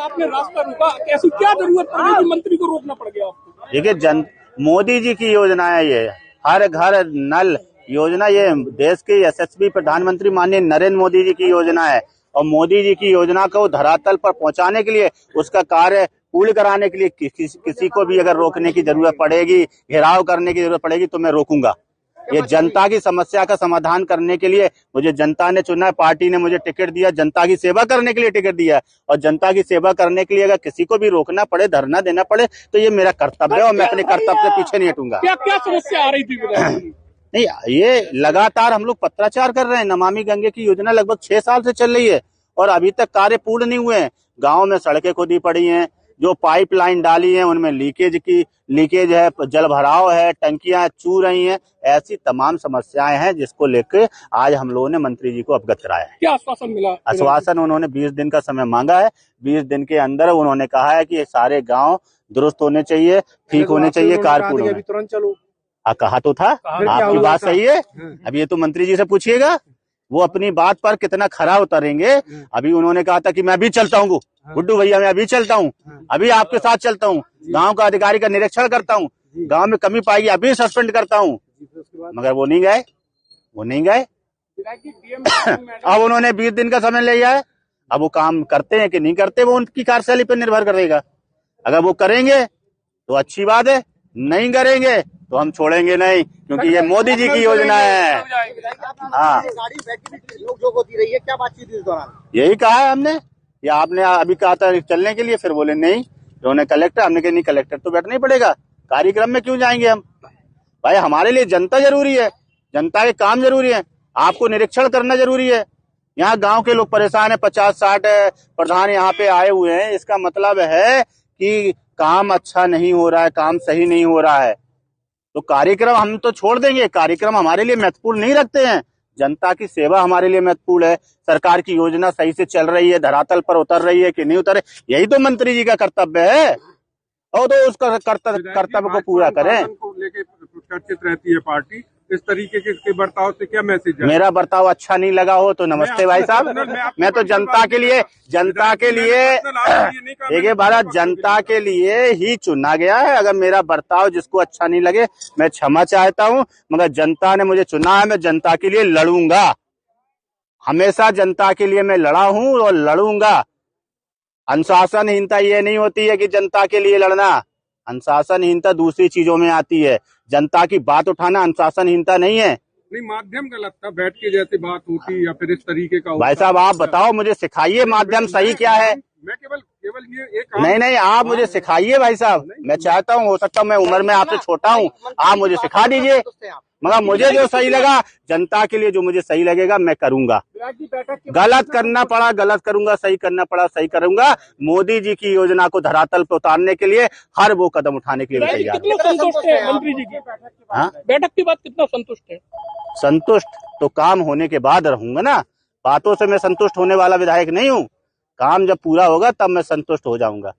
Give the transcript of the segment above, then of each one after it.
आपने रास्ता रोका, कैसी क्या जरूरत पड़ गई मंत्री को रोकना पड़ गया आपको? देखिए, मोदी जी की योजना है ये, हर घर नल योजना, ये देश के यशस्वी प्रधानमंत्री माननीय नरेंद्र मोदी जी की योजना है। और मोदी जी की योजना को धरातल पर पहुंचाने के लिए, उसका कार्य पूर्ण कराने के लिए किसी को भी अगर रोकने की जरूरत पड़ेगी, घेराव करने की जरूरत पड़ेगी, तो मैं रोकूंगा। ये जनता की समस्या का समाधान करने के लिए मुझे जनता ने चुना है, पार्टी ने मुझे टिकट दिया, जनता की सेवा करने के लिए टिकट दिया। और जनता की सेवा करने के लिए अगर किसी को भी रोकना पड़े, धरना देना पड़े, तो ये मेरा कर्तव्य है और मैं अपने कर्तव्य से पीछे नहीं हटूंगा। क्या क्या समस्या आ रही थी? नहीं, ये लगातार हम लोग पत्राचार कर रहे हैं। नमामि गंगे की योजना लगभग 6 साल से चल रही है और अभी तक कार्य पूर्ण नहीं हुए हैं। गाँव में सड़कें खुदी पड़ी हैं, जो पाइपलाइन डाली है उनमें लीकेज है, जल भराव है, टंकियां चू रही हैं, ऐसी तमाम समस्याएं हैं जिसको लेकर आज हम लोगों ने मंत्री जी को अवगत कराया है। क्या आश्वासन मिला? आश्वासन उन्होंने 20 दिन का समय मांगा है। 20 दिन के अंदर उन्होंने कहा है कि सारे गांव दुरुस्त होने चाहिए, ठीक होने चाहिए, कारपूर्ण होने। तुरंत चलो, कहा तो था, आपकी बात सही है। अब ये तो मंत्री जी से पूछिएगा, वो अपनी बात पर कितना खरा उतरेंगे। अभी उन्होंने कहा था कि मैं अभी चलता हूँ गुड्डू भैया, मैं अभी चलता हूँ, अभी आपके साथ चलता हूँ, गांव का अधिकारी का निरीक्षण करता हूँ, गांव में कमी पाएगी अभी सस्पेंड करता हूँ, मगर वो नहीं गए। अब उन्होंने 20 दिन का समय लिया है। अब वो काम करते हैं कि नहीं करते, वो उनकी कार्यशैली पर निर्भर करेगा। अगर वो करेंगे तो अच्छी बात है, नहीं करेंगे तो हम छोड़ेंगे नहीं, क्योंकि ये मोदी जी की योजना है। हाँ, होती रही है, क्या बातचीत इस दौरान? यही कहा है हमने, या आपने अभी कहा था चलने के लिए, फिर बोले नहीं, उन्होंने कलेक्टर, हमने कहा नहीं, कलेक्टर तो बैठना ही पड़ेगा, कार्यक्रम में क्यों जाएंगे हम? भाई हमारे लिए जनता जरूरी है, जनता के काम जरूरी है, आपको निरीक्षण करना जरूरी है। यहाँ गांव के लोग परेशान है, 50-60 प्रधान यहाँ पे आए हुए हैं, इसका मतलब है कि काम अच्छा नहीं हो रहा है, काम सही नहीं हो रहा है। तो कार्यक्रम हम तो छोड़ देंगे, कार्यक्रम हमारे लिए महत्वपूर्ण नहीं रखते हैं, जनता की सेवा हमारे लिए महत्वपूर्ण है। सरकार की योजना सही से चल रही है, धरातल पर उतर रही है कि नहीं उतर, यही तो मंत्री जी का कर्तव्य है, और तो उसका कर्तव्य को पूरा करें। लेके चर्चित रहती है पार्टी, इस तरीके के बर्ताव से क्या मैसेज है? मेरा बर्ताव अच्छा नहीं लगा हो तो नमस्ते भाई साहब, मैं तो जनता के लिए देखिए भारत जनता के लिए ही चुना गया है। अगर मेरा बर्ताव जिसको अच्छा नहीं लगे, मैं क्षमा चाहता हूं, मगर जनता ने मुझे चुना है, मैं जनता के लिए लड़ूंगा, हमेशा जनता के लिए मैं लड़ा हूं और लड़ूंगा। अनुशासनहीनता ये नहीं होती है कि जनता के लिए लड़ना, अनुशासनहीनता दूसरी चीजों में आती है, जनता की बात उठाना अनुशासनहीनता नहीं है। नहीं, माध्यम गलत था, बैठ के जैसे बात होती या फिर इस तरीके का। भाई साहब आप बताओ, मुझे सिखाइए माध्यम सही क्या है। मैं केवल ये एक नहीं, आप मुझे सिखाइए भाई साहब, मैं चाहता हूँ, हो सकता है मैं उम्र में आपसे छोटा हूँ, आप मुझे सिखा दीजिए, मगर मुझे जो सही लगा, जनता के लिए जो मुझे सही लगेगा मैं करूंगा। गलत करना पड़ा गलत करूंगा, सही करना पड़ा सही करूंगा। मोदी जी की योजना को धरातल पर उतारने के लिए हर वो कदम उठाने के लिए तैयार। कितना संतुष्ट है मंत्री जी की बैठक के बाद? कितना संतुष्ट है? संतुष्ट तो काम होने के बाद रहूंगा ना, बातों से मैं संतुष्ट होने वाला विधायक नहीं हूँ। काम जब पूरा होगा तब मैं संतुष्ट हो जाऊंगा,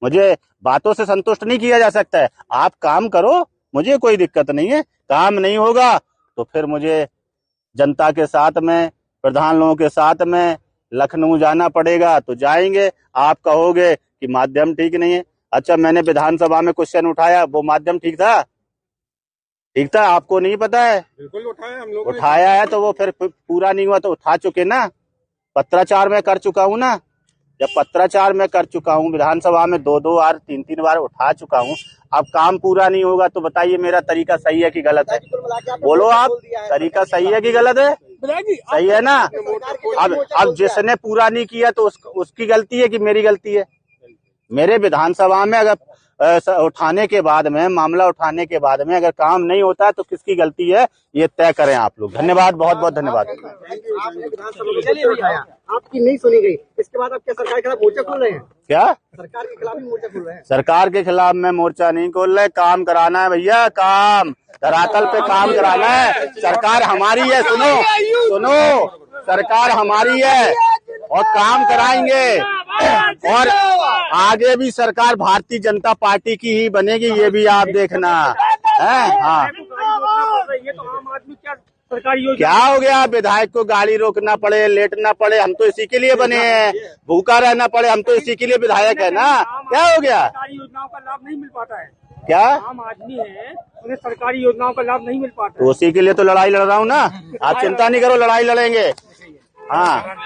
मुझे बातों से संतुष्ट नहीं किया जा सकता है। आप काम करो, मुझे कोई दिक्कत नहीं है, काम नहीं होगा तो फिर मुझे जनता के साथ में, प्रधान लोगों के साथ में लखनऊ जाना पड़ेगा तो जाएंगे। आप कहोगे कि माध्यम ठीक नहीं है, अच्छा मैंने विधानसभा में क्वेश्चन उठाया, वो माध्यम ठीक था? ठीक था, आपको नहीं पता है? बिल्कुल उठाया, हम लोग उठाया है, तो वो फिर पूरा नहीं हुआ तो उठा चुके ना, पत्राचार में कर चुका हूँ ना, जब पत्राचार में कर चुका हूँ, विधानसभा में 2-2 बार 3-3 बार उठा चुका हूँ। अब काम पूरा नहीं होगा तो बताइए मेरा तरीका सही है कि गलत है? बोलो आप, तरीका सही है कि गलत है? सही है ना। अब जिसने पूरा नहीं किया तो उसकी गलती है कि मेरी गलती है? मेरे विधानसभा में अगर उठाने के बाद में, मामला उठाने के बाद में अगर काम नहीं होता है तो किसकी गलती है, ये तय करें आप लोग। धन्यवाद, बहुत बहुत धन्यवाद। आपकी नहीं सुनी गई, इसके बाद आप क्या सरकार के खिलाफ मोर्चा खोल रहे हैं? क्या सरकार के खिलाफ ही मोर्चा खोल रहे हैं? सरकार के खिलाफ मैं मोर्चा नहीं खोल रहे, काम कराना है भैया, काम धरातल पे काम कराना है। सरकार हमारी है, सुनो, सरकार हमारी है और काम कराएंगे, और आगे भी सरकार भारतीय जनता पार्टी की ही बनेगी, ये भी आप देखना है। हाँ, ये तो आम आदमी क्या सरकारी योजना क्या हो गया? विधायक को गाड़ी रोकना पड़े, लेटना पड़े, हम तो इसी के लिए बने हैं। भूखा रहना पड़े, हम तो इसी के लिए विधायक है ना। क्या हो गया? सरकारी योजनाओं का लाभ नहीं मिल पाता है। क्या आम आदमी है, उन्हें सरकारी योजनाओं का लाभ नहीं मिल पाता तो उसी के लिए तो लड़ाई लड़ रहा हूँ ना। आप चिंता नहीं करो, लड़ाई लड़ेंगे। हाँ।